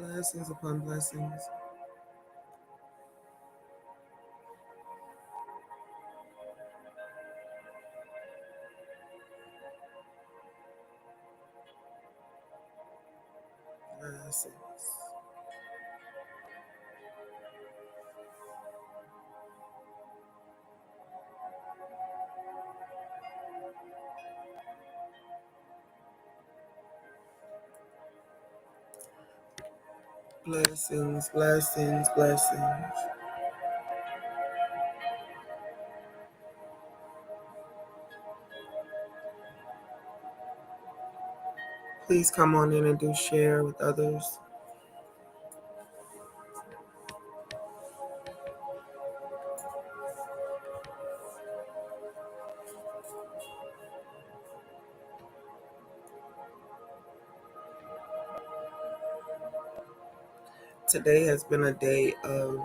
Blessings upon blessings. Blessings. Blessings, blessings, blessings. Please come on in and do share with others. Today has been a day of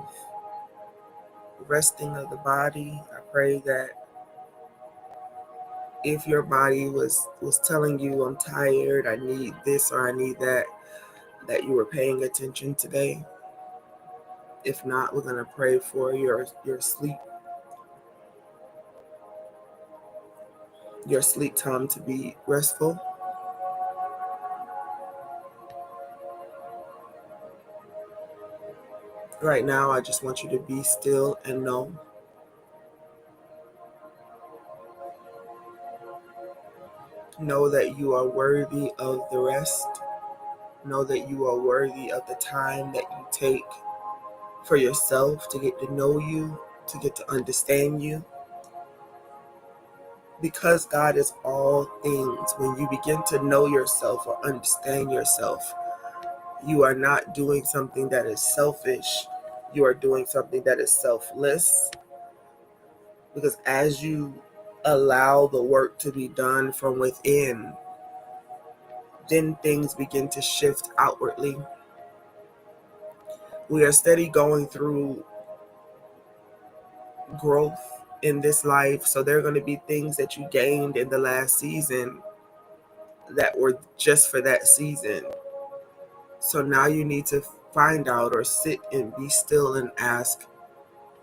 resting of the body. I pray that if your body was telling you I'm tired, I need this or I need that you were paying attention today. If not, we're gonna pray for your sleep time to be restful. Right now, I just want you to be still and know that you are worthy of the rest. Know that you are worthy of the time that you take for yourself to get to know you, to get to understand you. Because God is all things, when you begin to know yourself or understand yourself, you are not doing something that is selfish. You are doing something that is selfless. Because as you allow the work to be done from within, then things begin to shift outwardly. We are steady going through growth in this life, so there are going to be things that you gained in the last season that were just for that season. So now you need to find out or sit and be still and ask,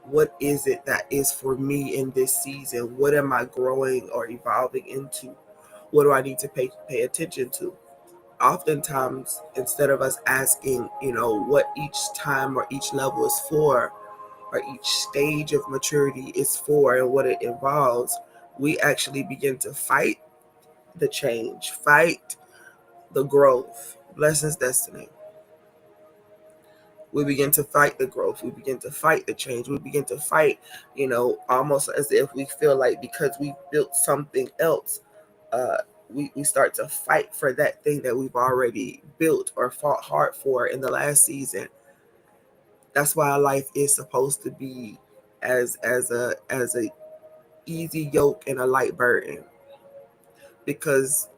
what is it that is for me in this season? What am I growing or evolving into? What do I need to pay attention to? Oftentimes, instead of us asking, what each time or each level is for, or each stage of maturity is for and what it involves, we actually begin to fight the change, fight the growth. Blessings, destiny. We begin to fight the growth. We begin to fight the change. We begin to fight, almost as if we feel like because we built something else, uh, we start to fight for that thing that we've already built or fought hard for in the last season. That's why life is supposed to be as a easy yoke and a light burden, because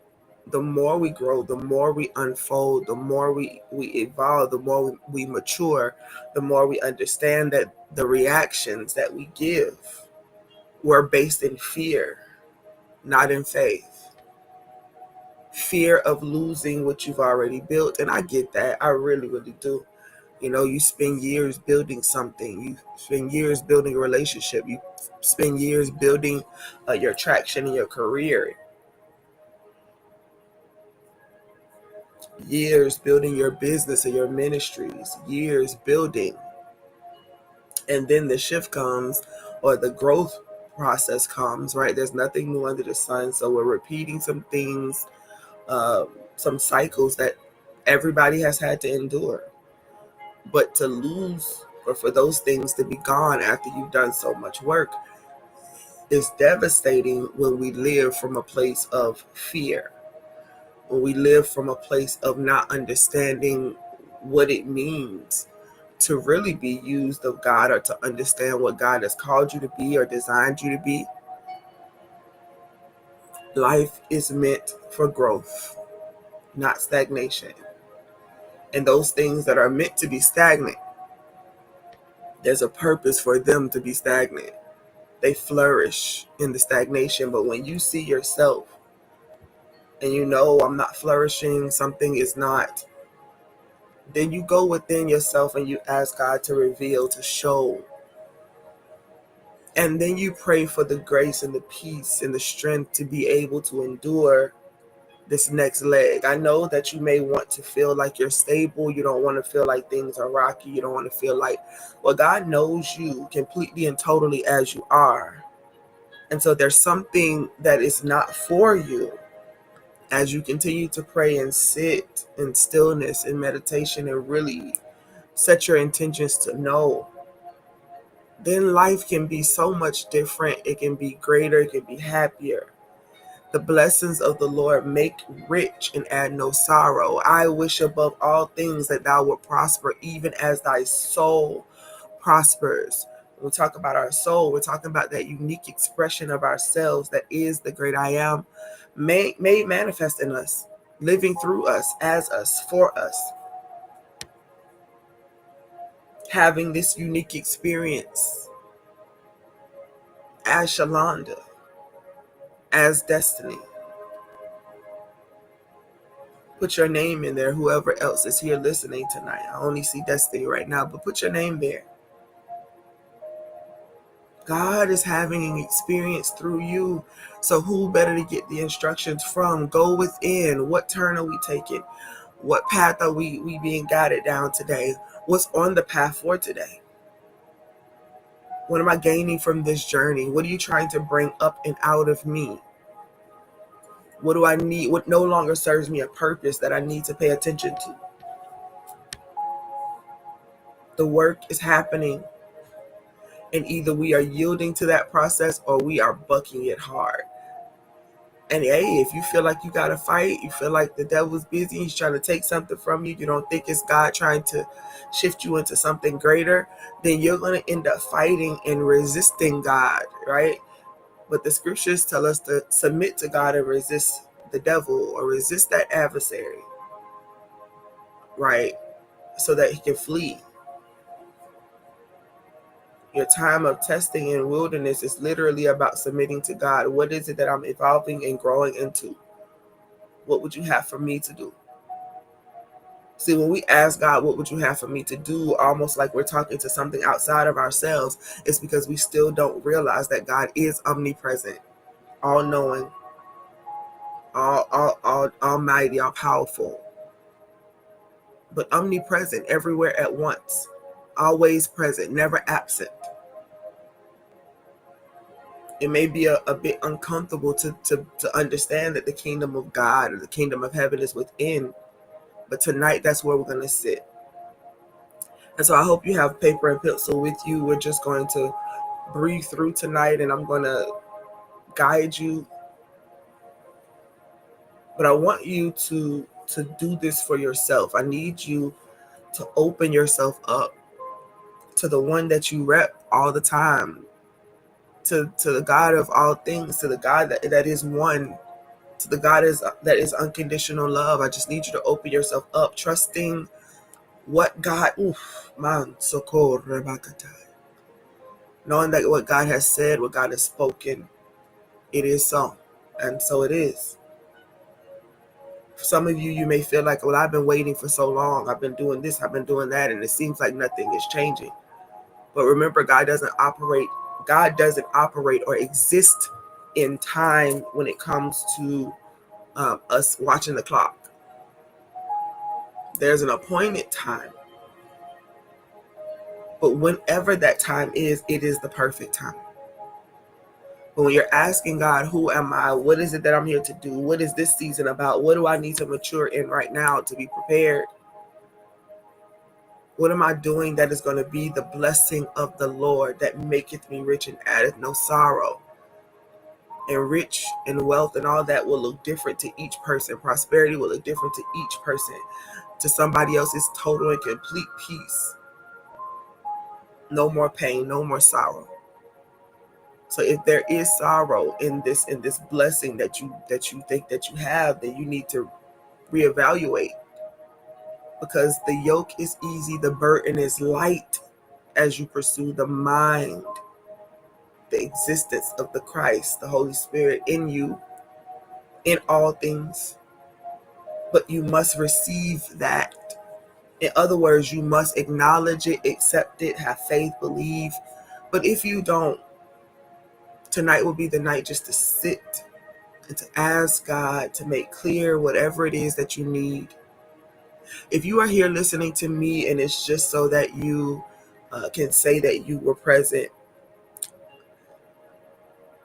the more we grow, the more we unfold, the more we evolve, the more we mature, the more we understand that the reactions that we give were based in fear, not in faith. Fear of losing what you've already built. And I get that. I really, really do. You spend years building something. You spend years building a relationship. You spend years building your traction in your career. Years building your business and your ministries. Years building. And then the shift comes, or the growth process comes, right? There's nothing new under the sun. So we're repeating some things, some cycles that everybody has had to endure. But to lose, or for those things to be gone after you've done so much work, is devastating when we live from a place of fear, when we live from a place of not understanding what it means to really be used of God, or to understand what God has called you to be or designed you to be. Life is meant for growth, not stagnation. And those things that are meant to be stagnant, there's a purpose for them to be stagnant. They flourish in the stagnation. But when you see yourself and I'm not flourishing, something is not Then you go within yourself and you ask God to reveal, to show. And then you pray for the grace and the peace and the strength to be able to endure this next leg. I know that you may want to feel like you're stable. You don't want to feel like things are rocky. You don't want to feel like, well, God knows you completely and totally as you are. And so there's something that is not for you as you continue to pray and sit in stillness and meditation and really set your intentions to know. Then life can be so much different. It can be greater. It can be happier. The blessings of the Lord make rich and add no sorrow. I wish above all things that thou would prosper, even as thy soul prospers. When we talk about our soul, we're talking about that unique expression of ourselves that is the great I am, made manifest in us, living through us, as us, for us. Having this unique experience as Shalonda, as Destiny. Put your name in there, whoever else is here listening tonight. I only see Destiny right now, but put your name there. God is having an experience through you. So who better to get the instructions from? Go within. What turn are we taking? What path are we being guided down today? What's on the path for today? What am I gaining from this journey? What are you trying to bring up and out of me? What do I need? What no longer serves me a purpose that I need to pay attention to? The work is happening, and either we are yielding to that process or we are bucking it hard. And hey, if you feel like you got to fight, you feel like the devil's busy, he's trying to take something from you, you don't think it's God trying to shift you into something greater, then you're going to end up fighting and resisting God, right? But the scriptures tell us to submit to God and resist the devil or resist that adversary, right? So that he can flee. Your time of testing in wilderness is literally about submitting to God. What is it that I'm evolving and growing into? What would you have for me to do? See, when we ask God, what would you have for me to do, almost like we're talking to something outside of ourselves, it's because we still don't realize that God is omnipresent, all-knowing, almighty, all-powerful, but omnipresent everywhere at once, always present, never absent. It may be a bit uncomfortable to understand that the kingdom of God or the kingdom of heaven is within, but tonight that's where we're going to sit. And so I hope you have paper and pencil with you. We're just going to breathe through tonight, and I'm going to guide you. But I want you to do this for yourself. I need you to open yourself up to the one that you rep all the time, to the God of all things, to the God that is one, to the God that is unconditional love. I just need you to open yourself up, trusting what God, knowing that what God has said, what God has spoken, it is so. And so it is. For some of you, you may feel like, well, I've been waiting for so long. I've been doing this, I've been doing that, and it seems like nothing is changing. But remember, God doesn't operate or exist in time when it comes to us watching the clock. There's an appointed time. But whenever that time is, it is the perfect time. But when you're asking God, who am I? What is it that I'm here to do? What is this season about? What do I need to mature in right now to be prepared? What am I doing that is going to be the blessing of the Lord that maketh me rich and addeth no sorrow? And rich and wealth and all that will look different to each person. Prosperity will look different to each person. To somebody else, it's total and complete peace. No more pain, no more sorrow. So if there is sorrow in this blessing that you think that you have, then you need to reevaluate, because the yoke is easy, the burden is light as you pursue the mind, the existence of the Christ, the Holy Spirit in you, in all things. But you must receive that. In other words, you must acknowledge it, accept it, have faith, believe. But if you don't, tonight will be the night just to sit and to ask God to make clear whatever it is that you need. If you are here listening to me and it's just so that you can say that you were present,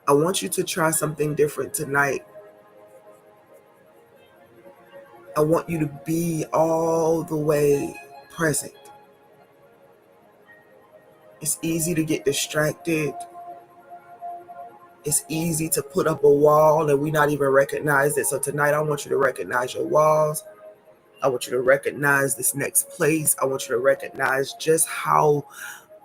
I want you to try something different tonight. I want you to be all the way present. It's easy to get distracted. It's easy to put up a wall and we not even recognize it. So tonight I want you to recognize your walls. I want you to recognize this next place. I want you to recognize just how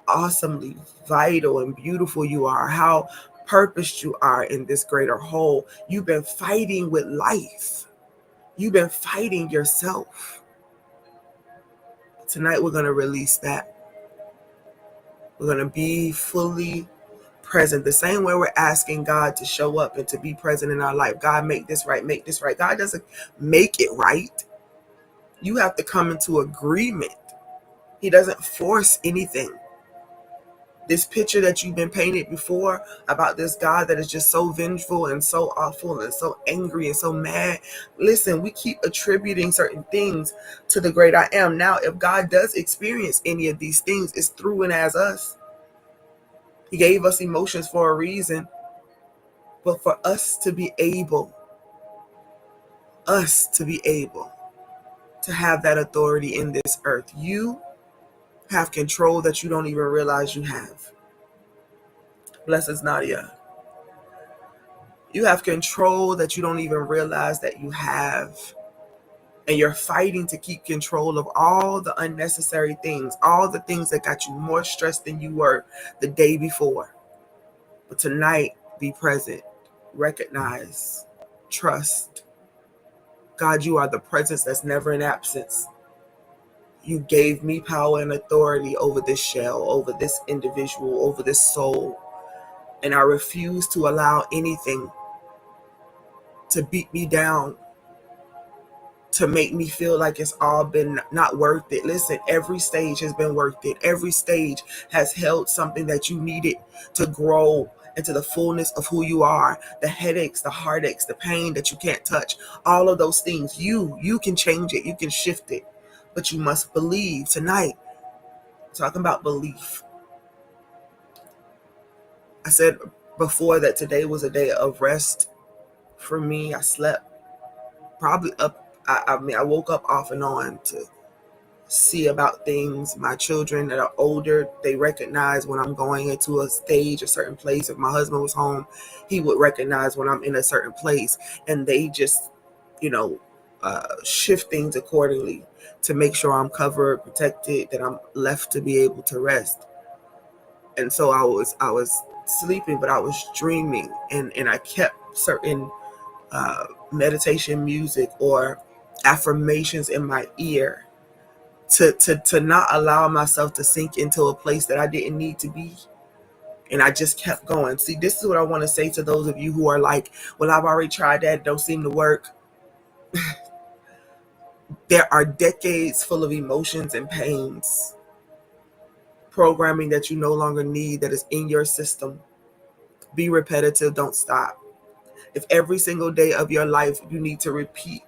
awesomely vital and beautiful you are, how purposed you are in this greater whole. You've been fighting with life. You've been fighting yourself. Tonight we're going to release that. We're going to be fully present. The same way we're asking God to show up and to be present in our life. God, make this right, make this right. God doesn't make it right. You have to come into agreement. He doesn't force anything. This picture that you've been painted before about this God that is just so vengeful and so awful and so angry and so mad. Listen, we keep attributing certain things to the great I am. Now, if God does experience any of these things, it's through and as us. He gave us emotions for a reason. But for us to be able to have that authority in this earth, you have control that you don't even realize you have. Blessings, Nadia. You have control that you don't even realize that you have. And you're fighting to keep control of all the unnecessary things, all the things that got you more stressed than you were the day before. But tonight, be present, recognize, trust. God, you are the presence that's never in absence. You gave me power and authority over this shell, over this individual, over this soul. And I refuse to allow anything to beat me down, to make me feel like it's all been not worth it. Listen, every stage has been worth it. Every stage has held something that you needed to grow into the fullness of who you are. The headaches, the heartaches, the pain that you can't touch, all of those things, you can change it, you can shift it. But you must believe. Tonight, talking about belief. I said before that today was a day of rest for me. I slept probably up. I woke up off and on to see about things. My children that are older, they recognize when I'm going into a stage, a certain place. If my husband was home, he would recognize when I'm in a certain place, and they just, shift things accordingly to make sure I'm covered, protected, that I'm left to be able to rest. And so I was sleeping, but I was dreaming, and I kept certain meditation music or affirmations in my ear to not allow myself to sink into a place that I didn't need to be. And I just kept going. See, this is what I want to say to those of you who are like, well, I've already tried that, don't seem to work. There are decades full of emotions and pains, programming that you no longer need, that is in your system. Be repetitive, don't stop. If every single day of your life you need to repeat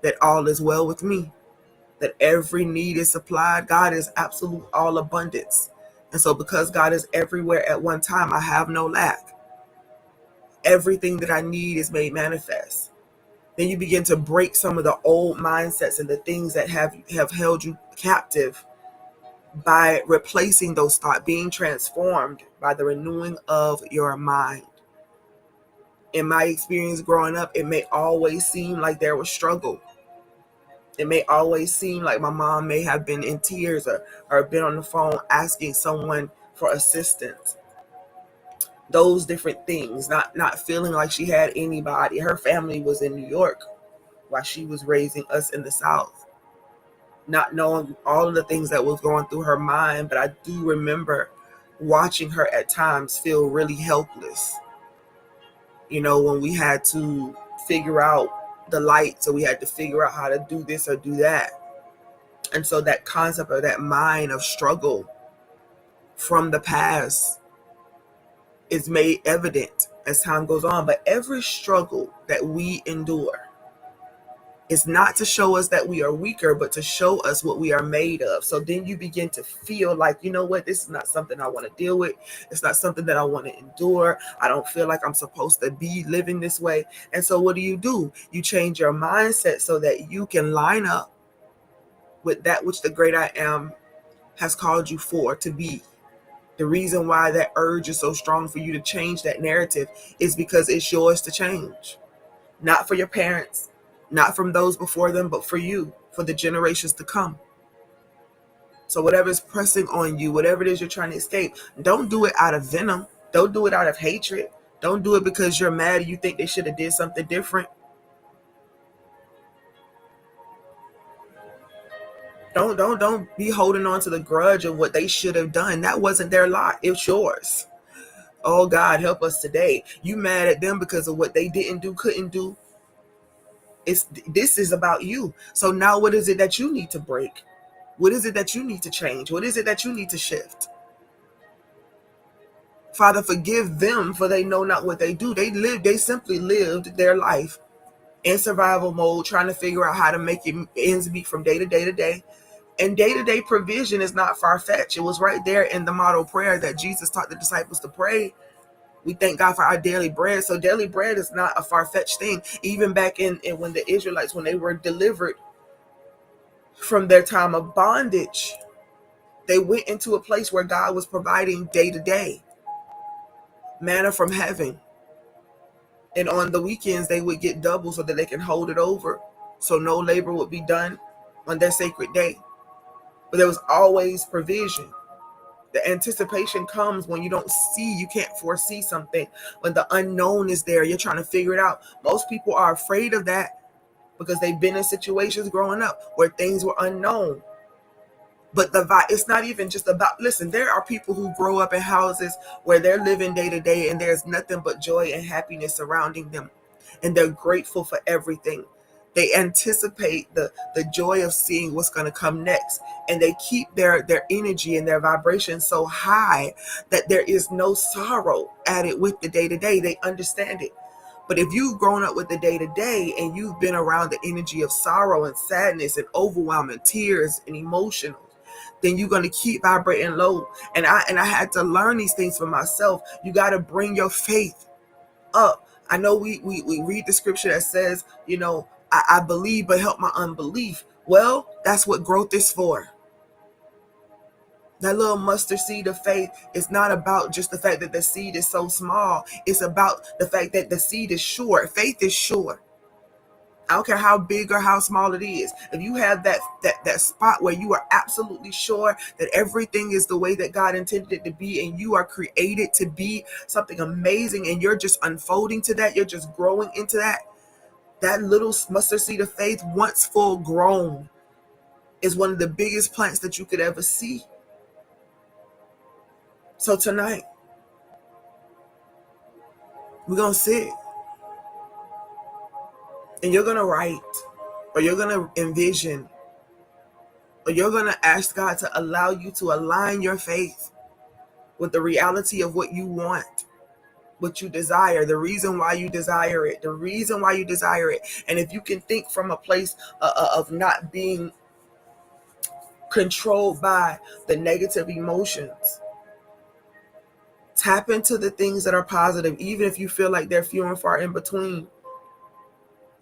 that all is well with me, that every need is supplied, God is absolute all abundance. And so because God is everywhere at one time, I have no lack. Everything that I need is made manifest. Then you begin to break some of the old mindsets and the things that have held you captive by replacing those thoughts, being transformed by the renewing of your mind. In my experience growing up, it may always seem like there was struggle. It may always seem like my mom may have been in tears or been on the phone asking someone for assistance. Those different things, not feeling like she had anybody. Her family was in New York while she was raising us in the South. Not knowing all of the things that was going through her mind, but I do remember watching her at times feel really helpless. When we had to figure out the lights, or we had to figure out how to do this or do that. And so that concept or that mind of struggle from the past is made evident as time goes on. But every struggle that we endure is not to show us that we are weaker, but to show us what we are made of. So then you begin to feel like, you know what, this is not something I want to deal with. It's not something that I want to endure. I don't feel like I'm supposed to be living this way. And so what do? You change your mindset so that you can line up with that which the great I am has called you for to be. The reason why that urge is so strong for you to change that narrative is because it's yours to change. Not for your parents, not from those before them, but for you, for the generations to come. So whatever is pressing on you, whatever it is you're trying to escape, don't do it out of venom. Don't do it out of hatred. Don't do it because you're mad and you think they should have did something different. Don't be holding on to the grudge of what they should have done. That wasn't their lot. It's yours. Oh God, help us today. You mad at them because of what they didn't do, couldn't do. This is about you. So now what is it that you need to break? What is it that you need to change? What is it that you need to shift? Father, forgive them, for they know not what they do. They simply lived their life in survival mode, trying to figure out how to make ends meet from day to day to day. And day-to-day provision is not far-fetched. It was right there in the model prayer that Jesus taught the disciples to pray. We thank God for our daily bread. So daily bread is not a far-fetched thing. Even back in when the Israelites, when they were delivered from their time of bondage, they went into a place where God was providing day to day manna from heaven. And on the weekends, they would get double so that they can hold it over. So no labor would be done on their sacred day. But there was always provision. The anticipation comes when you don't see, you can't foresee something. When the unknown is there, you're trying to figure it out. Most people are afraid of that because they've been in situations growing up where things were unknown. But it's not even just about, listen, there are people who grow up in houses where they're living day to day and there's nothing but joy and happiness surrounding them. And they're grateful for everything. They anticipate the joy of seeing what's going to come next. And they keep their energy and their vibration so high that there is no sorrow added with the day to day. They understand it. But if you've grown up with the day to day and you've been around the energy of sorrow and sadness and overwhelm and tears and emotional, then you're going to keep vibrating low. And I had to learn these things for myself. You got to bring your faith up. I know we read the scripture that says, I believe, but help my unbelief. Well, that's what growth is for. That little mustard seed of faith is not about just the fact that the seed is so small. It's about the fact that the seed is sure. Faith is sure. I don't care how big or how small it is. If you have that spot where you are absolutely sure that everything is the way that God intended it to be, and you are created to be something amazing, and you're just unfolding to that, you're just growing into that little mustard seed of faith, once full grown, is one of the biggest plants that you could ever see. So tonight, we're going to sit and you're going to write, or you're going to envision, or you're going to ask God to allow you to align your faith with the reality of what you want, what you desire, the reason why you desire it, And if you can think from a place of not being controlled by the negative emotions, tap into the things that are positive, even if you feel like they're few and far in between.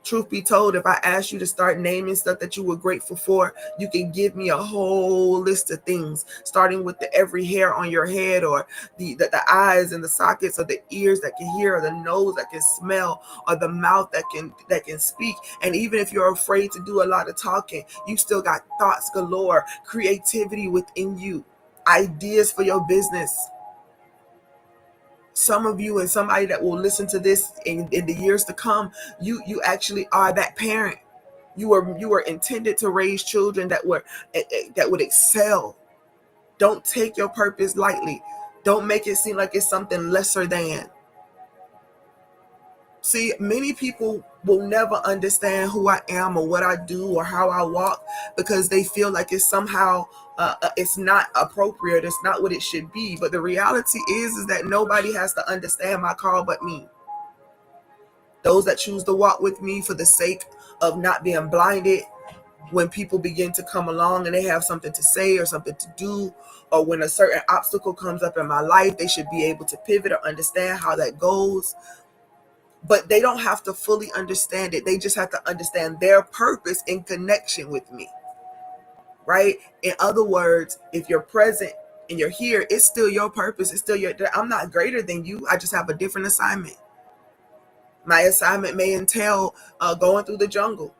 Truth be told, if I asked you to start naming stuff that you were grateful for, you can give me a whole list of things, starting with every hair on your head, or the eyes and the sockets, or the ears that can hear, or the nose that can smell, or the mouth that can speak. And even if you're afraid to do a lot of talking, you still got thoughts galore, creativity within you, ideas for your business. Some of you and somebody that will listen to this in the years to come, you actually are that parent. You were intended to raise children that would excel. Don't take your purpose lightly. Don't make it seem like it's something lesser than. See, many people will never understand who I am or what I do or how I walk, because they feel like it's somehow it's not appropriate. It's not what it should be. But the reality is that nobody has to understand my call but me. Those that choose to walk with me for the sake of not being blinded when people begin to come along and they have something to say or something to do, or when a certain obstacle comes up in my life, they should be able to pivot or understand how that goes. But they don't have to fully understand it. They just have to understand their purpose in connection with me, right? In other words, if you're present and you're here, it's still your purpose. It's still your, I'm not greater than you. I just have a different assignment. My assignment may entail going through the jungle,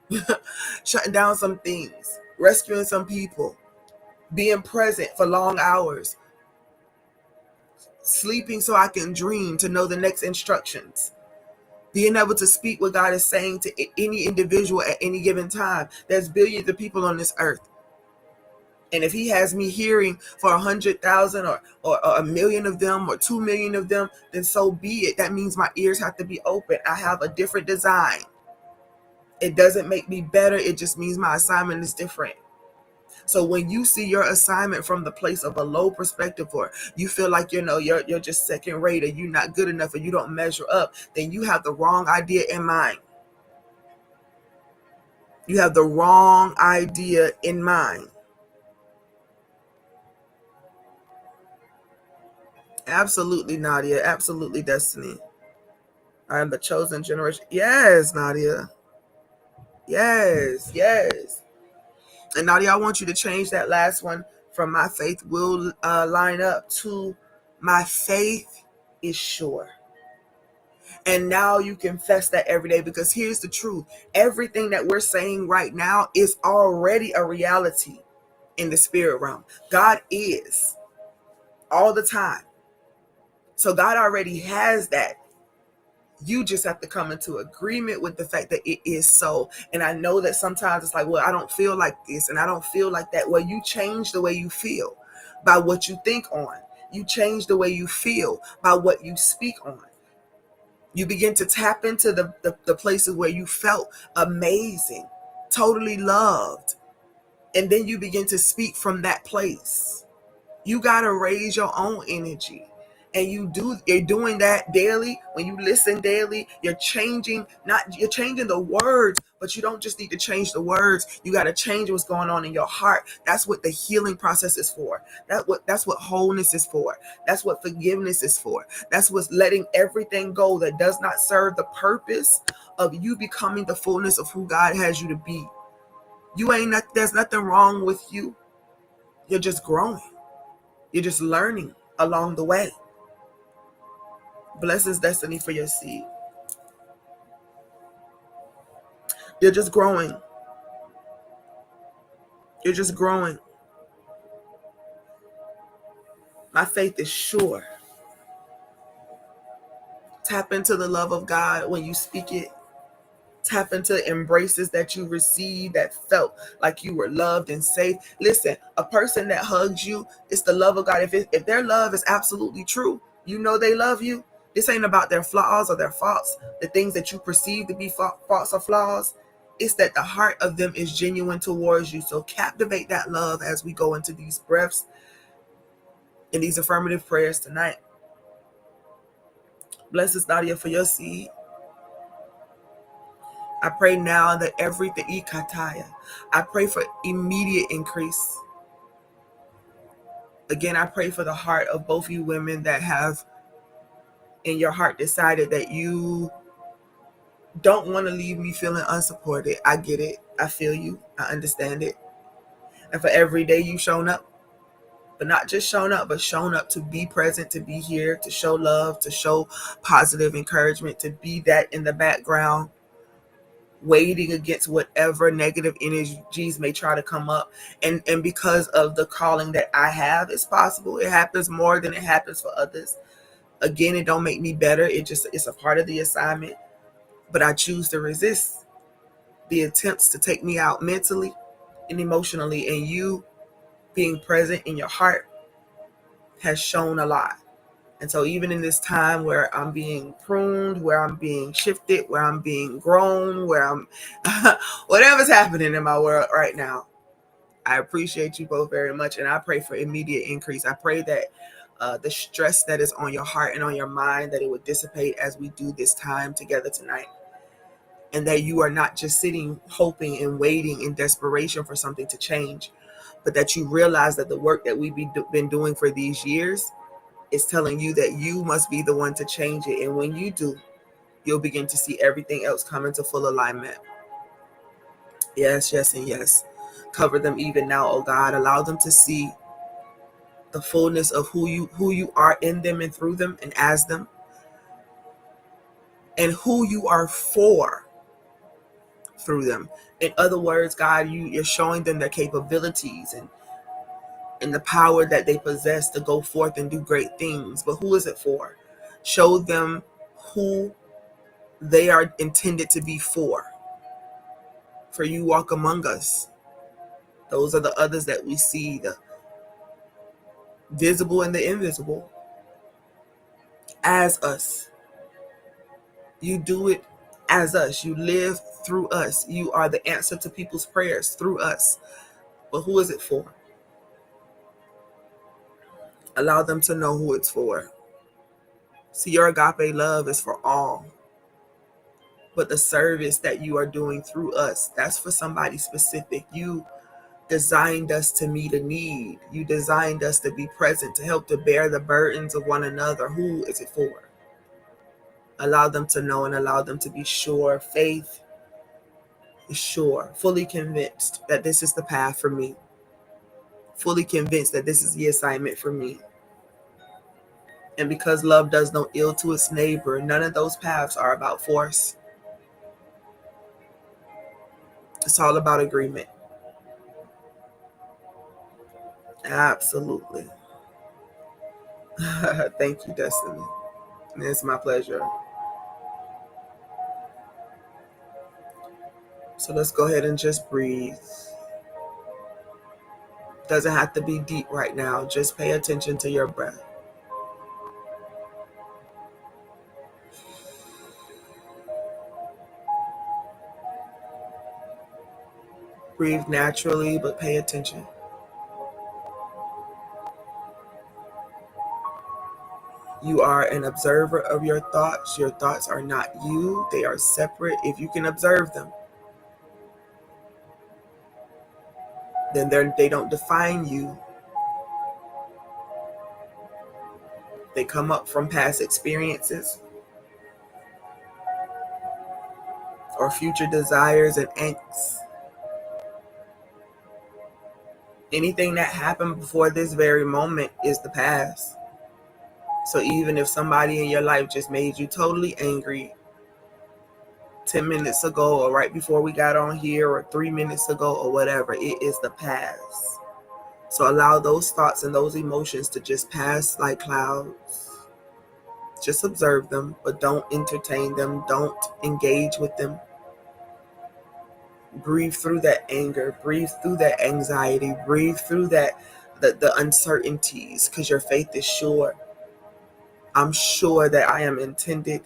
shutting down some things, rescuing some people, being present for long hours, sleeping so I can dream to know the next instructions, being able to speak what God is saying to any individual at any given time. There's billions of people on this earth. And if he has me hearing for 100,000 or a million of them or 2 million of them, then so be it. That means my ears have to be open. I have a different design. It doesn't make me better. It just means my assignment is different. So when you see your assignment from the place of a low perspective, or you feel like, you're just second rate, or you're not good enough, or you don't measure up, then you have the wrong idea in mind. You have the wrong idea in mind. Absolutely, Nadia. Absolutely, Destiny. I am the chosen generation. Yes, Nadia. Yes, yes. And Nadia, I want you to change that last one from my faith will line up to my faith is sure. And now you confess that every day, because here's the truth. Everything that we're saying right now is already a reality in the spirit realm. God is all the time. So God already has that. You just have to come into agreement with the fact that it is so. And I know that sometimes it's like, well, I don't feel like this and I don't feel like that. Well, you change the way you feel by what you think on. You change the way you feel by what you speak on. You begin to tap into the places where you felt amazing, totally loved. And then you begin to speak from that place. You got to raise your own energy. And you're doing that daily. When you listen daily, you're changing the words, but you don't just need to change the words. You got to change what's going on in your heart. That's what the healing process is for. That's what wholeness is for. That's what forgiveness is for. That's what's letting everything go that does not serve the purpose of you becoming the fullness of who God has you to be. There's nothing wrong with you. You're just growing. You're just learning along the way. Blessings, Destiny, for your seed. You're just growing. You're just growing. My faith is sure. Tap into the love of God when you speak it. Tap into embraces that you received that felt like you were loved and safe. Listen, a person that hugs you, it's the love of God. If their love is absolutely true, you know they love you. This ain't about their flaws or their faults, the things that you perceive to be faults or flaws. It's that the heart of them is genuine towards you. So captivate that love as we go into these breaths and these affirmative prayers tonight. Bless Nadia for your seed. I pray now that everything, I pray for immediate increase. Again, I pray for the heart of both you women that have in your heart decided that you don't want to leave me feeling unsupported. I get it. I feel you. I understand it. And for every day you've shown up, but not just shown up, but shown up to be present, to be here, to show love, to show positive encouragement, to be that in the background, waiting against whatever negative energies may try to come up. And because of the calling that I have, it's possible it happens more than it happens for others. Again, it don't make me better. It's a part of the assignment. But I choose to resist the attempts to take me out mentally and emotionally. And you being present in your heart has shown a lot. And so even in this time where I'm being pruned, where I'm being shifted, where I'm being grown, where I'm whatever's happening in my world right now, I appreciate you both very much. And I pray for immediate increase. I pray that the stress that is on your heart and on your mind, that it would dissipate as we do this time together tonight. And that you are not just sitting, hoping and waiting in desperation for something to change, but that you realize that the work that we've been doing for these years is telling you that you must be the one to change it. And when you do, you'll begin to see everything else come into full alignment. Yes, yes, and yes. Cover them even now, oh God. Allow them to see the fullness of who you are in them and through them and as them, and who you are for through them. In other words, God, you're showing them their capabilities and the power that they possess to go forth and do great things. But who is it for? Show them who they are intended to be for. For you walk among us. Those are the others that we see, the visible and the invisible, as us. You do it as us. You live through us. You are the answer to people's prayers through us. But who is it for? Allow them to know who it's for. See, your agape love is for all. But the service that you are doing through us, that's for somebody specific. You designed us to meet a need. You designed us to be present, to help to bear the burdens of one another. Who is it for? Allow them to know and allow them to be sure. Faith is sure, fully convinced that this is the path for me. Fully convinced that this is the assignment for me. And because love does no ill to its neighbor, none of those paths are about force. It's all about agreement. Absolutely. Thank you, Destiny. It's my pleasure. So let's go ahead and just breathe. Doesn't have to be deep right now. Just pay attention to your breath. Breathe naturally, but pay attention. You are an observer of your thoughts. Your thoughts are not you. They are separate. If you can observe them, then they don't define you. They come up from past experiences or future desires and angst. Anything that happened before this very moment is the past. So even if somebody in your life just made you totally angry 10 minutes ago or right before we got on here or 3 minutes ago or whatever, it is the past. So allow those thoughts and those emotions to just pass like clouds. Just observe them, but don't entertain them. Don't engage with them. Breathe through that anger. Breathe through that anxiety. Breathe through that the uncertainties, because your faith is sure. I'm sure that I am intended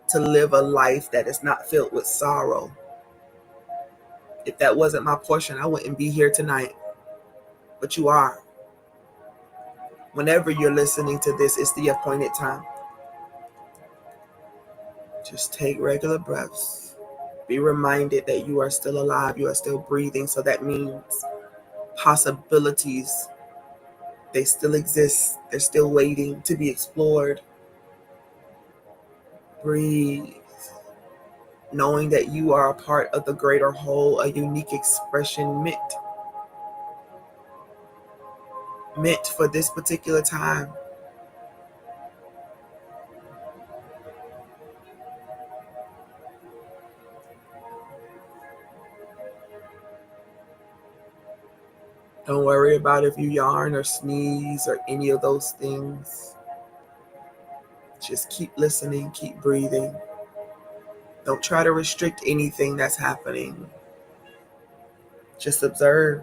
to live a life that is not filled with sorrow. If that wasn't my portion, I wouldn't be here tonight. But you are. Whenever you're listening to this, it's the appointed time. Just take regular breaths. Be reminded that you are still alive. You are still breathing. So that means possibilities, they still exist. They're still waiting to be explored. Breathe. Knowing that you are a part of the greater whole, a unique expression meant for this particular time. Don't worry about if you yawn or sneeze or any of those things. Just keep listening, keep breathing. Don't try to restrict anything that's happening. Just observe.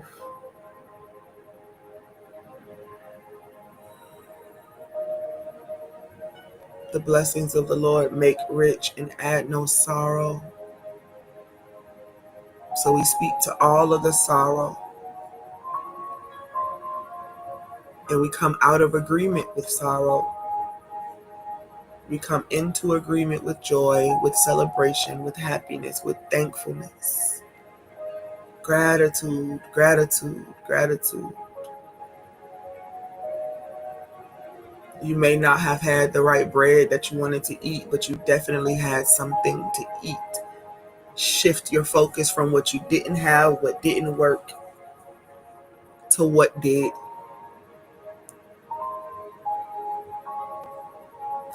The blessings of the Lord make rich and add no sorrow. So we speak to all of the sorrow, and we come out of agreement with sorrow. We come into agreement with joy, with celebration, with happiness, with thankfulness, gratitude, gratitude, gratitude. You may not have had the right bread that you wanted to eat, but you definitely had something to eat. Shift your focus from what you didn't have, what didn't work, to what did.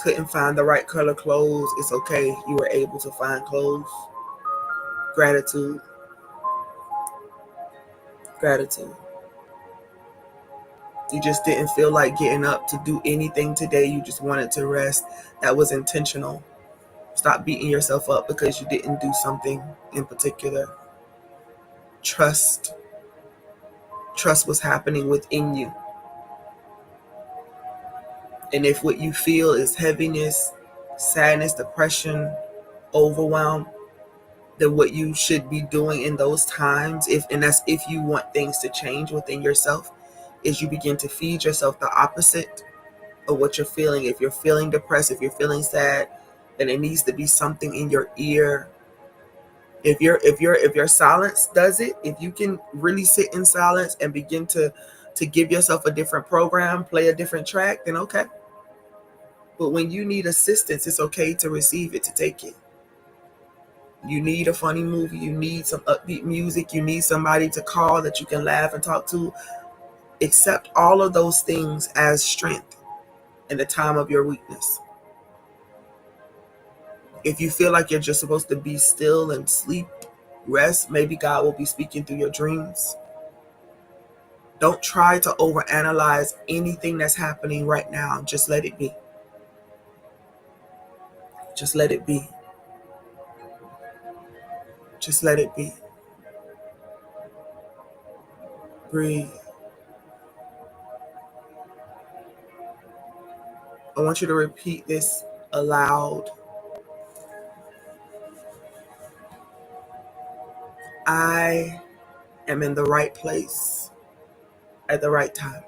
Couldn't find the right color clothes. It's okay. You were able to find clothes. Gratitude. Gratitude. You just didn't feel like getting up to do anything today. You just wanted to rest. That was intentional. Stop beating yourself up because you didn't do something in particular. Trust. Trust what's happening within you. And if what you feel is heaviness, sadness, depression, overwhelm, then what you should be doing in those times, that's if you want things to change within yourself, is you begin to feed yourself the opposite of what you're feeling. If you're feeling depressed, if you're feeling sad, then it needs to be something in your ear. If your silence does it, if you can really sit in silence and begin to give yourself a different program, play a different track, then okay. But when you need assistance, it's okay to receive it, to take it. You need a funny movie, you need some upbeat music, you need somebody to call that you can laugh and talk to. Accept all of those things as strength in the time of your weakness. If you feel like you're just supposed to be still and sleep, rest, maybe God will be speaking through your dreams. Don't try to overanalyze anything that's happening right now. Just let it be. Just let it be. Just let it be. Breathe. I want you to repeat this aloud. I am in the right place at the right time.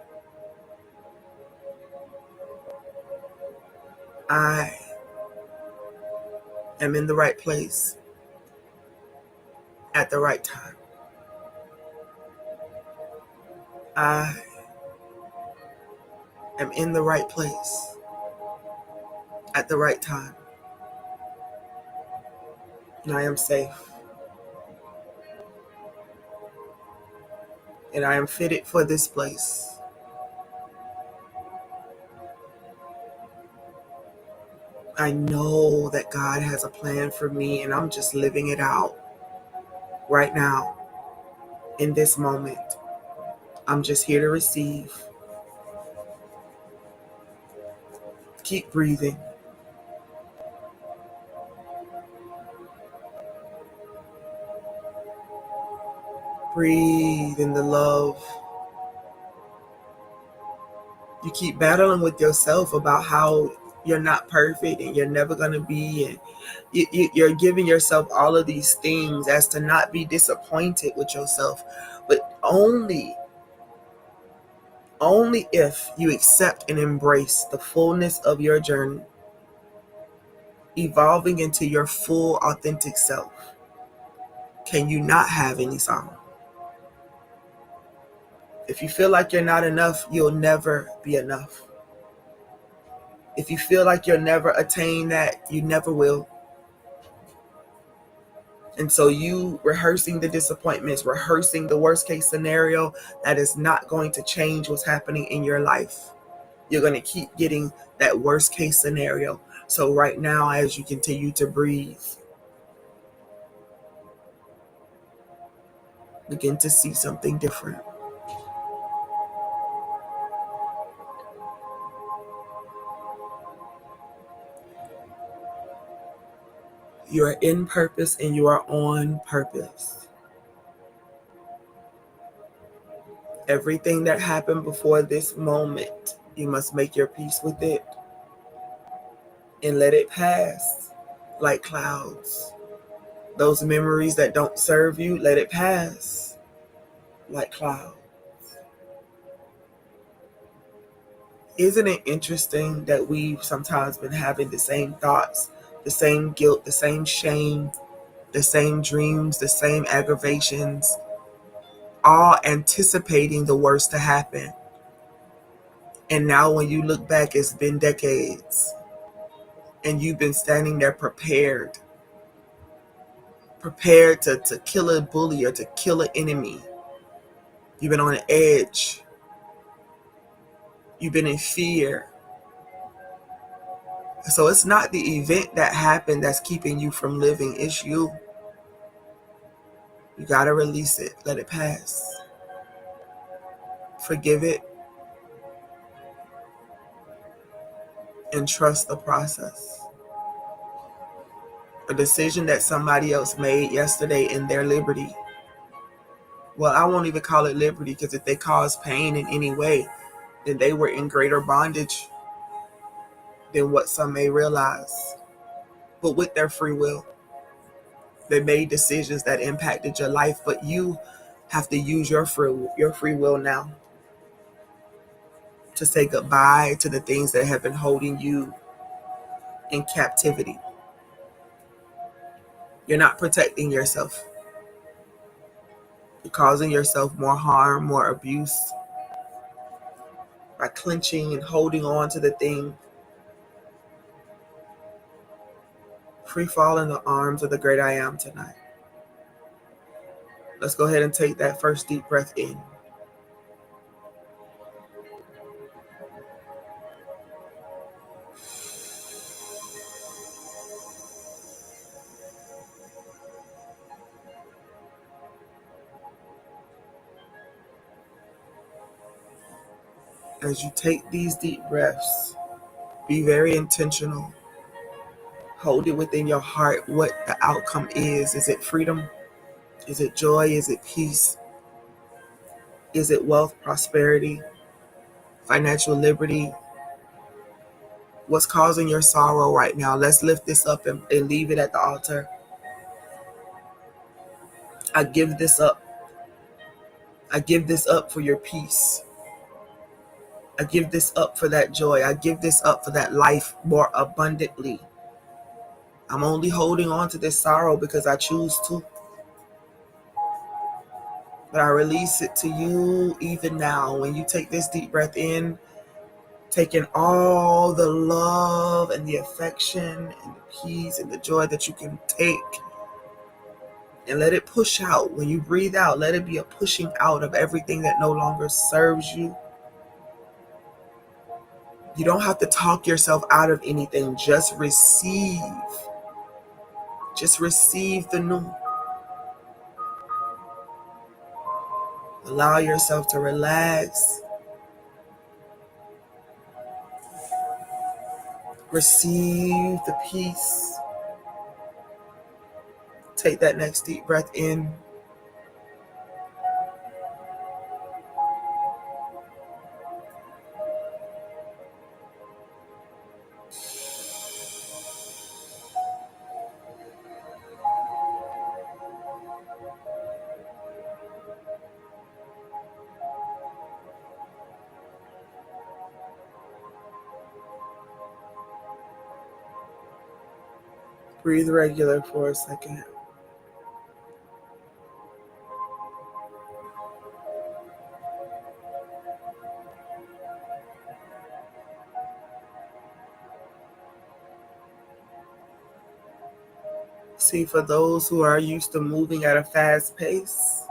I am in the right place at the right time. I am in the right place at the right time. And I am safe. And I am fitted for this place. I know that God has a plan for me, and I'm just living it out right now, in this moment. I'm just here to receive. Keep breathing. Breathe in the love. You keep battling with yourself about how you're not perfect and you're never going to be, and you're giving yourself all of these things as to not be disappointed with yourself. But only if you accept and embrace the fullness of your journey, evolving into your full authentic self, can you not have any sorrow. If you feel like you're not enough, you'll never be enough. If you feel like you'll never attain that, you never will. And so you rehearsing the disappointments, rehearsing the worst case scenario, that is not going to change what's happening in your life. You're going to keep getting that worst case scenario. So right now, as you continue to breathe, begin to see something different. You are in purpose and you are on purpose. Everything that happened before this moment, you must make your peace with it and let it pass like clouds. Those memories that don't serve you, let it pass like clouds. Isn't it interesting that we've sometimes been having the same thoughts, the same guilt, the same shame, the same dreams, the same aggravations, all anticipating the worst to happen? And now when you look back, it's been decades, and you've been standing there prepared to kill a bully or to kill an enemy. You've been on the edge. You've been in fear. So it's not the event that happened that's keeping you from living. It's you. You got to release it. Let it pass. Forgive it and trust the process. A decision that somebody else made yesterday in their liberty. Well, I won't even call it liberty, because if they caused pain in any way, then they were in greater bondage than what some may realize. But with their free will, they made decisions that impacted your life, but you have to use your free will now to say goodbye to the things that have been holding you in captivity. You're not protecting yourself. You're causing yourself more harm, more abuse by clenching and holding on to the thing. Free fall in the arms of the great I am tonight. Let's go ahead and take that first deep breath in. As you take these deep breaths, be very intentional. Hold it within your heart what the outcome is. Is it freedom? Is it joy? Is it peace? Is it wealth, prosperity, financial liberty? What's causing your sorrow right now? Let's lift this up and leave it at the altar. I give this up. I give this up for your peace. I give this up for that joy. I give this up for that life more abundantly. I'm only holding on to this sorrow because I choose to. But I release it to you even now. When you take this deep breath in, taking all the love and the affection and the peace and the joy that you can take, and let it push out. When you breathe out, let it be a pushing out of everything that no longer serves you. You don't have to talk yourself out of anything. Just receive. Just receive the new. Allow yourself to relax. Receive the peace. Take that next deep breath in. Breathe regular for a second. See, for those who are used to moving at a fast pace,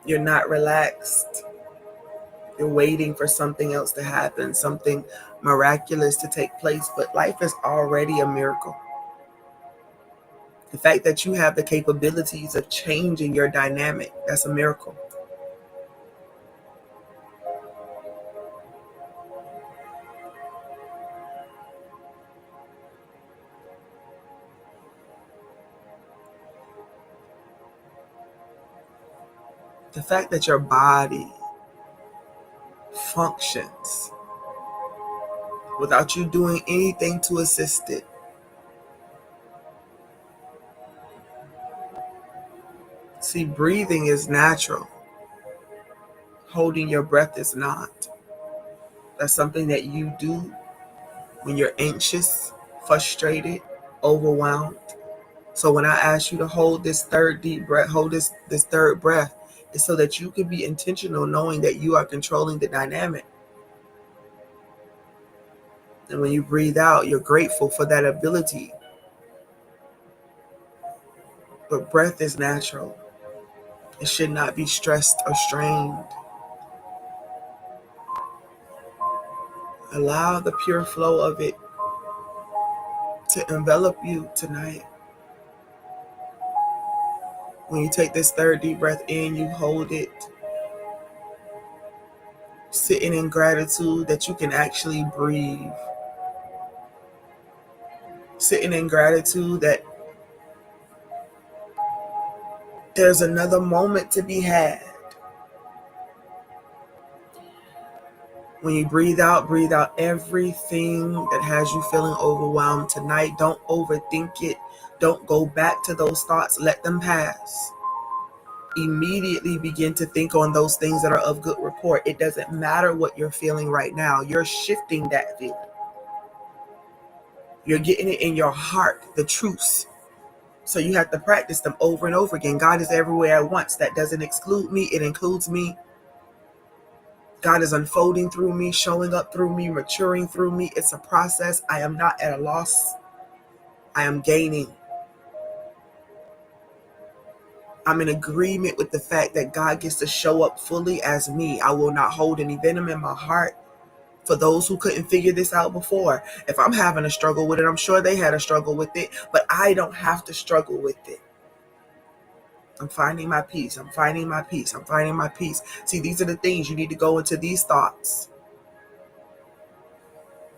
you're not relaxed. You're waiting for something else to happen, something miraculous to take place, but life is already a miracle. The fact that you have the capabilities of changing your dynamic, that's a miracle. The fact that your body functions without you doing anything to assist it. See, breathing is natural. Holding your breath is not. That's something that you do when you're anxious, frustrated, overwhelmed. So when I ask you to hold this third deep breath, hold this third breath, it's so that you can be intentional knowing that you are controlling the dynamic. And when you breathe out, you're grateful for that ability. But breath is natural. It should not be stressed or strained. Allow the pure flow of it to envelop you tonight. When you take this third deep breath in, you hold it, sitting in gratitude that you can actually breathe. Sitting in gratitude that there's another moment to be had. When you breathe out everything that has you feeling overwhelmed tonight. Don't overthink it. Don't go back to those thoughts. Let them pass. Immediately begin to think on those things that are of good report. It doesn't matter what you're feeling right now. You're shifting that feeling. You're getting it in your heart, the truths. So you have to practice them over and over again. God is everywhere at once. That doesn't exclude me. It includes me. God is unfolding through me, showing up through me, maturing through me. It's a process. I am not at a loss. I am gaining. I'm in agreement with the fact that God gets to show up fully as me. I will not hold any venom in my heart. For those who couldn't figure this out before, if I'm having a struggle with it, I'm sure they had a struggle with it, but I don't have to struggle with it. I'm finding my peace. I'm finding my peace. I'm finding my peace. See, these are the things you need to go into these thoughts.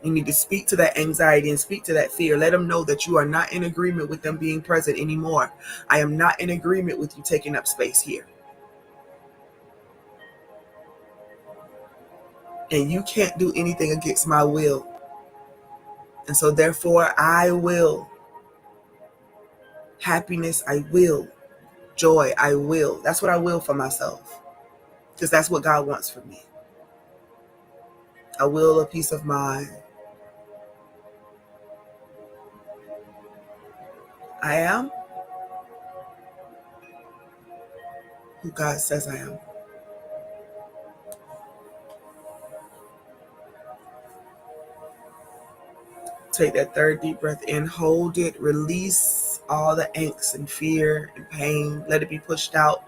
You need to speak to that anxiety and speak to that fear. Let them know that you are not in agreement with them being present anymore. I am not in agreement with you taking up space here. And you can't do anything against my will. And so therefore, I will. Happiness, I will. Joy, I will. That's what I will for myself. Because that's what God wants for me. I will a peace of mind. I am who God says I am. Take that third deep breath in, hold it, release all the angst and fear and pain. Let it be pushed out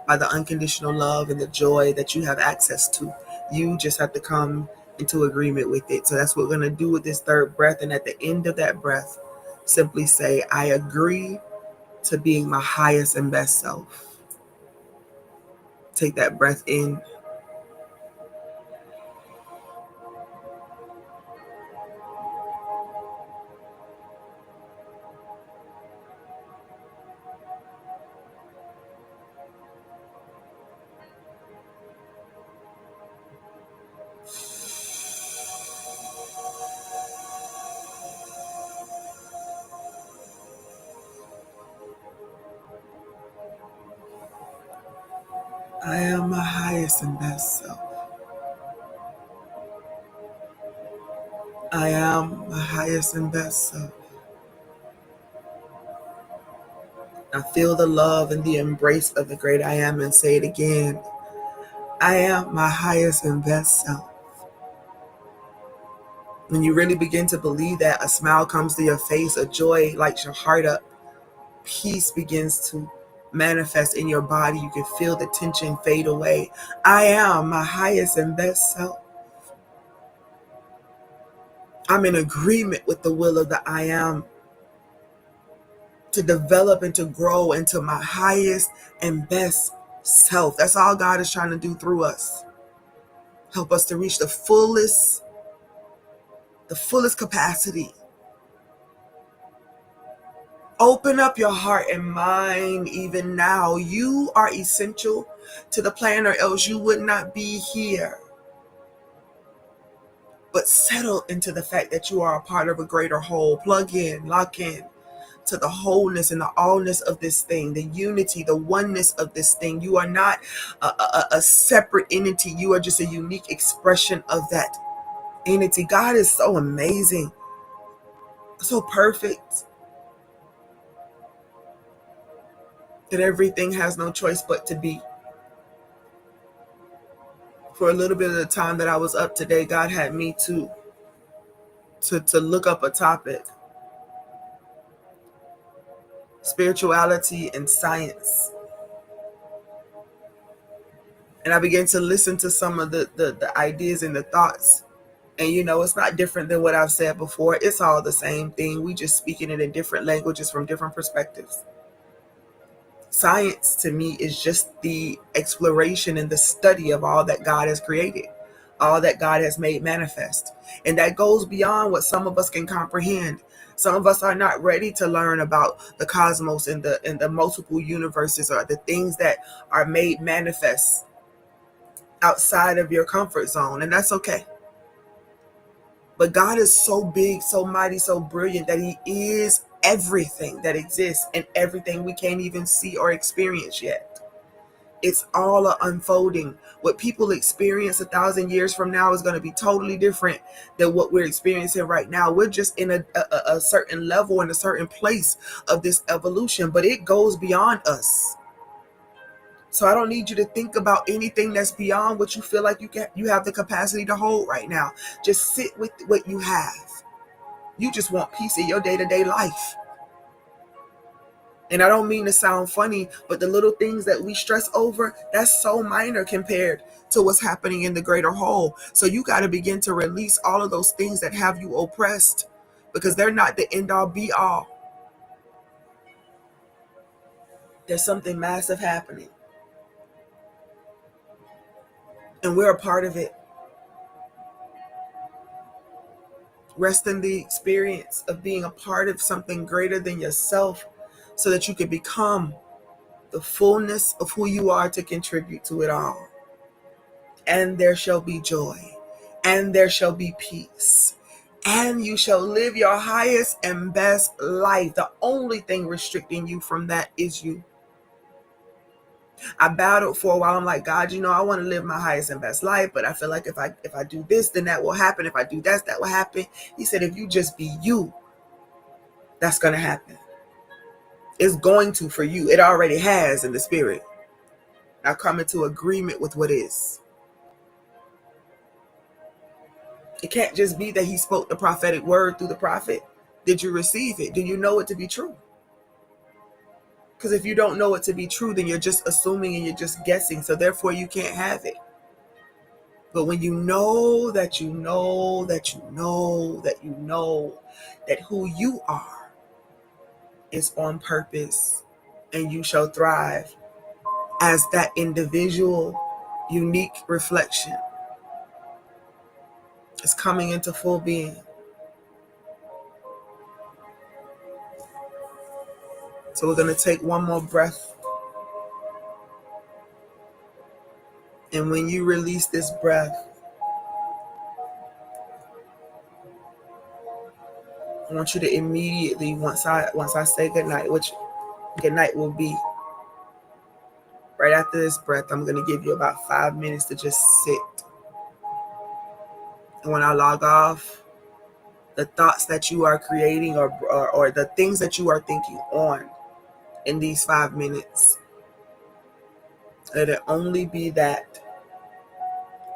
by the unconditional love and the joy that you have access to. You just have to come into agreement with it. So that's what we're going to do with this third breath. And at the end of that breath, simply say, I agree to being my highest and best self. Take that breath in. I am my highest and best self. I am my highest and best self. Now feel the love and the embrace of the great I am and say it again. I am my highest and best self. When you really begin to believe that, a smile comes to your face, a joy lights your heart up, peace begins to manifest in your body. You can feel the tension fade away. I am my highest and best self. I'm in agreement with the will of the I am to develop and to grow into my highest and best self. That's all God is trying to do through us. Help us to reach the fullest capacity. Open up your heart and mind even now. You are essential to the plan, or else you would not be here. but settle into the fact that you are a part of a greater whole. Plug in, lock in to the wholeness and the allness of this thing, the unity, the oneness of this thing. You are not a separate entity. You are just a unique expression of that entity. God is so amazing, so perfect, that everything has no choice but to be. For a little bit of the time that I was up today, God had me to look up a topic: spirituality and science. And I began to listen to some of the ideas and the thoughts. And it's not different than what I've said before. It's all the same thing. We just speaking it in different languages from different perspectives. Science to me is just the exploration and the study of all that God has created, all that God has made manifest. And that goes beyond what some of us can comprehend. Some of us are not ready to learn about the cosmos and the multiple universes, or the things that are made manifest outside of your comfort zone. And that's okay. But God is so big, so mighty, so brilliant that he is everything that exists and everything we can't even see or experience yet. It's all unfolding. What people experience 1,000 years from now is going to be totally different than what we're experiencing right now. We're just in a certain level, in a certain place of this evolution, but it goes beyond us. So I don't need you to think about anything that's beyond what you feel like you have the capacity to hold right now. Just sit with what you have. You just want peace in your day-to-day life. And I don't mean to sound funny, but the little things that we stress over, that's so minor compared to what's happening in the greater whole. So you got to begin to release all of those things that have you oppressed, because they're not the end all be all. There's something massive happening, and we're a part of it. Rest in the experience of being a part of something greater than yourself, so that you can become the fullness of who you are to contribute to it all. And there shall be joy, and there shall be peace, and you shall live your highest and best life. The only thing restricting you from that is you. I battled for a while. I'm like, God, I want to live my highest and best life, but I feel like if I do this, then that will happen. If I do that will happen. He said, if you just be you, that's going to happen. It's going to for you. It already has in the spirit. Now come into agreement with what is. It can't just be that he spoke the prophetic word through the prophet. Did you receive it? Do you know it to be true? Because if you don't know it to be true, then you're just assuming and you're just guessing. So therefore you can't have it. But when you know that you know that you know that you know that who you are is on purpose, and you shall thrive as that individual, unique reflection is coming into full being. So we're going to take one more breath. And when you release this breath, I want you to immediately, once I say goodnight, which goodnight will be right after this breath, I'm going to give you about 5 minutes to just sit. And when I log off, the thoughts that you are creating or the things that you are thinking on in these 5 minutes, let it only be that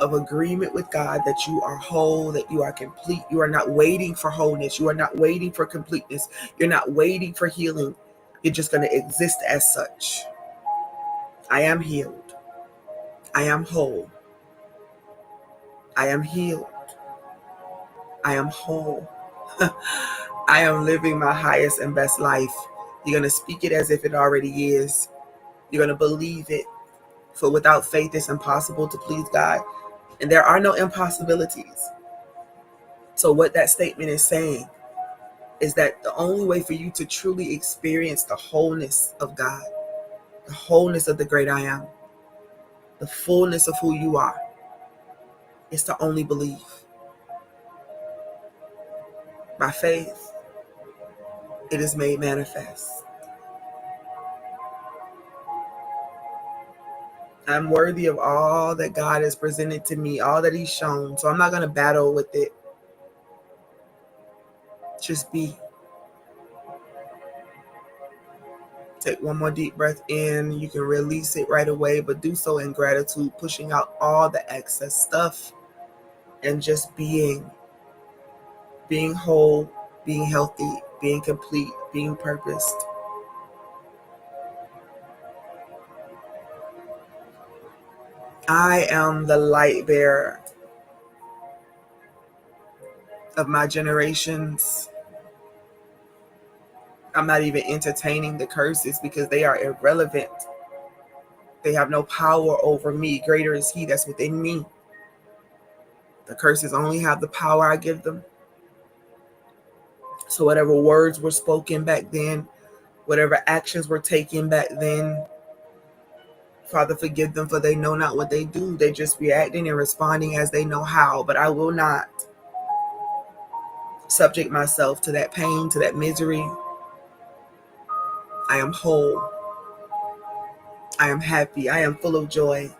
of agreement with God, that you are whole, that you are complete. You are not waiting for wholeness. You are not waiting for completeness. You're not waiting for healing. You're just going to exist as such. I am healed. I am whole. I am healed. I am whole. I am living my highest and best life. You're going to speak it as if it already is. You're going to believe it. For without faith, it's impossible to please God. And there are no impossibilities. So what that statement is saying is that the only way for you to truly experience the wholeness of God, the wholeness of the great I am, the fullness of who you are, is to only believe. By faith, it is made manifest. I'm worthy of all that God has presented to me, all that He's shown. So I'm not going to battle with it. Just be. Take one more deep breath in. You can release it right away, but do so in gratitude, pushing out all the excess stuff and just being whole, being healthy, being complete, being purposed. I am the light bearer of my generations. I'm not even entertaining the curses because they are irrelevant. They have no power over me. Greater is He that's within me. The curses only have the power I give them. So whatever words were spoken back then, whatever actions were taken back then, Father, forgive them, for they know not what they do. They just reacting and responding as they know how. But I will not subject myself to that pain, to that misery. I am whole. I am happy. I am full of joy.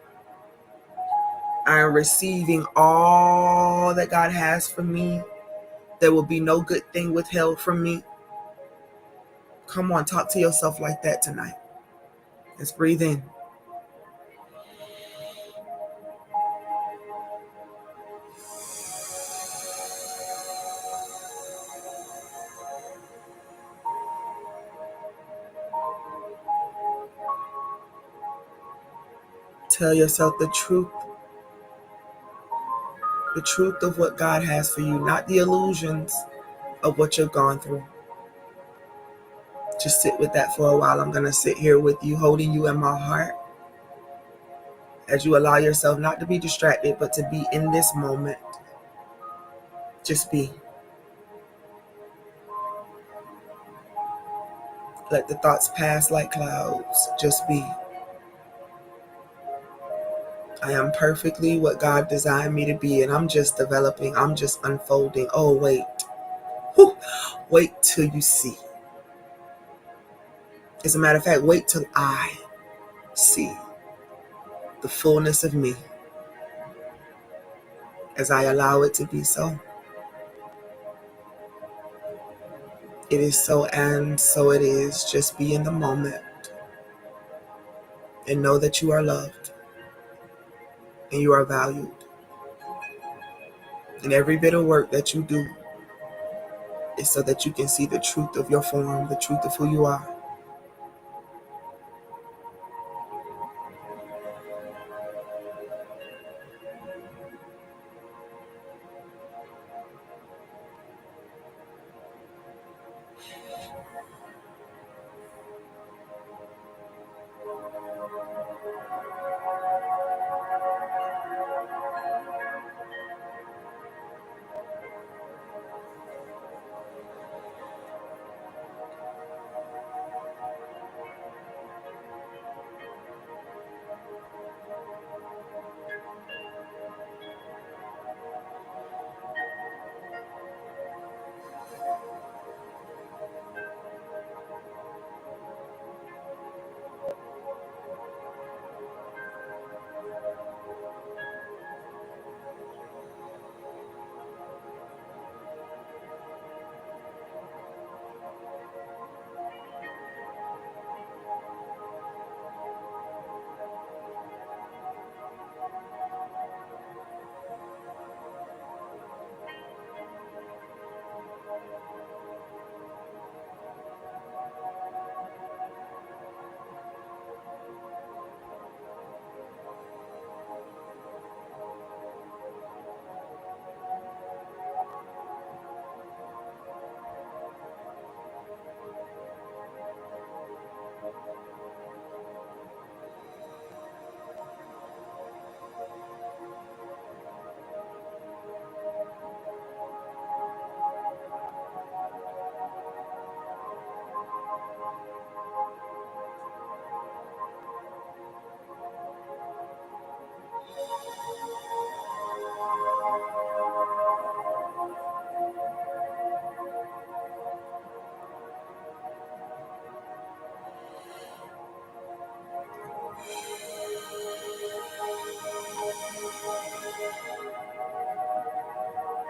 I am receiving all that God has for me. There will be no good thing withheld from me. Come on, talk to yourself like that tonight. Let's breathe in. Tell yourself the truth of what God has for you, not the illusions of what you've gone through. Just sit with that for a while. I'm going to sit here with you, holding you in my heart as you allow yourself not to be distracted, but to be in this moment. Just be. Let the thoughts pass like clouds. Just be. I am perfectly what God designed me to be, and I'm just developing. I'm just unfolding. Oh, wait. Whew. Wait till you see. As a matter of fact, wait till I see the fullness of me as I allow it to be so. It is so, and so it is. Just be in the moment and know that you are loved and you are valued. And every bit of work that you do is so that you can see the truth of your form, the truth of who you are.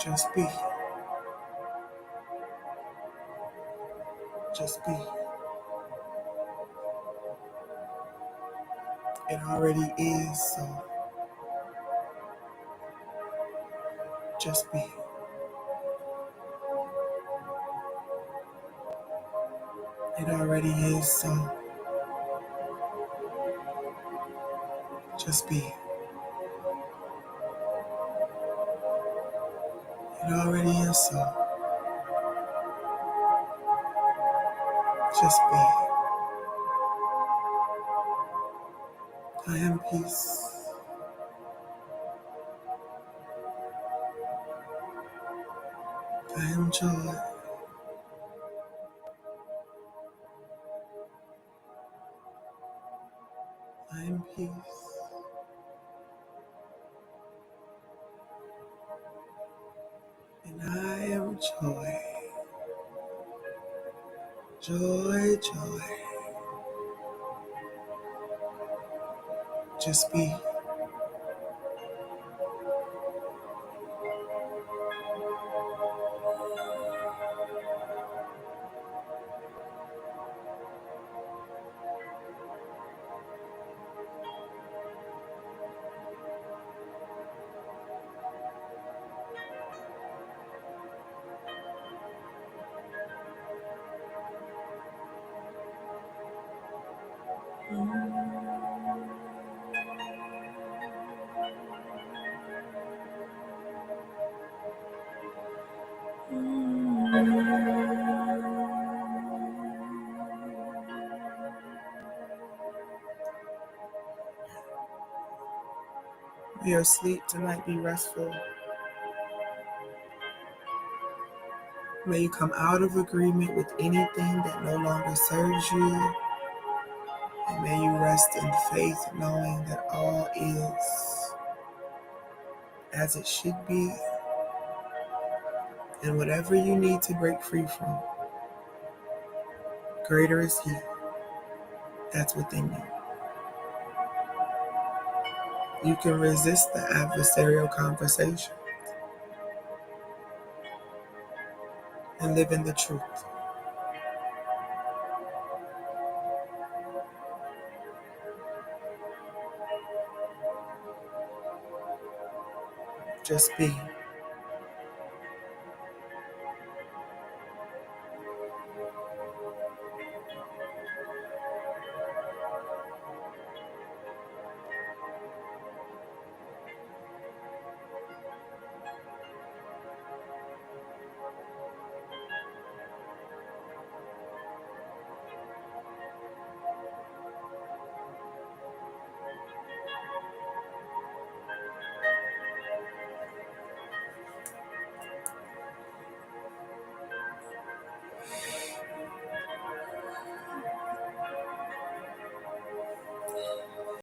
Just be. Just be. It already is so. Just be. It already is so. Just be. It already is so. Just be. I am peace. I am joy. I am peace. And I am joy. Joy, joy. Just be. May your sleep tonight be restful. May you come out of agreement with anything that no longer serves you. And may you rest in faith, knowing that all is as it should be. And whatever you need to break free from, greater is He that's within you. You can resist the adversarial conversation and live in the truth. Just be.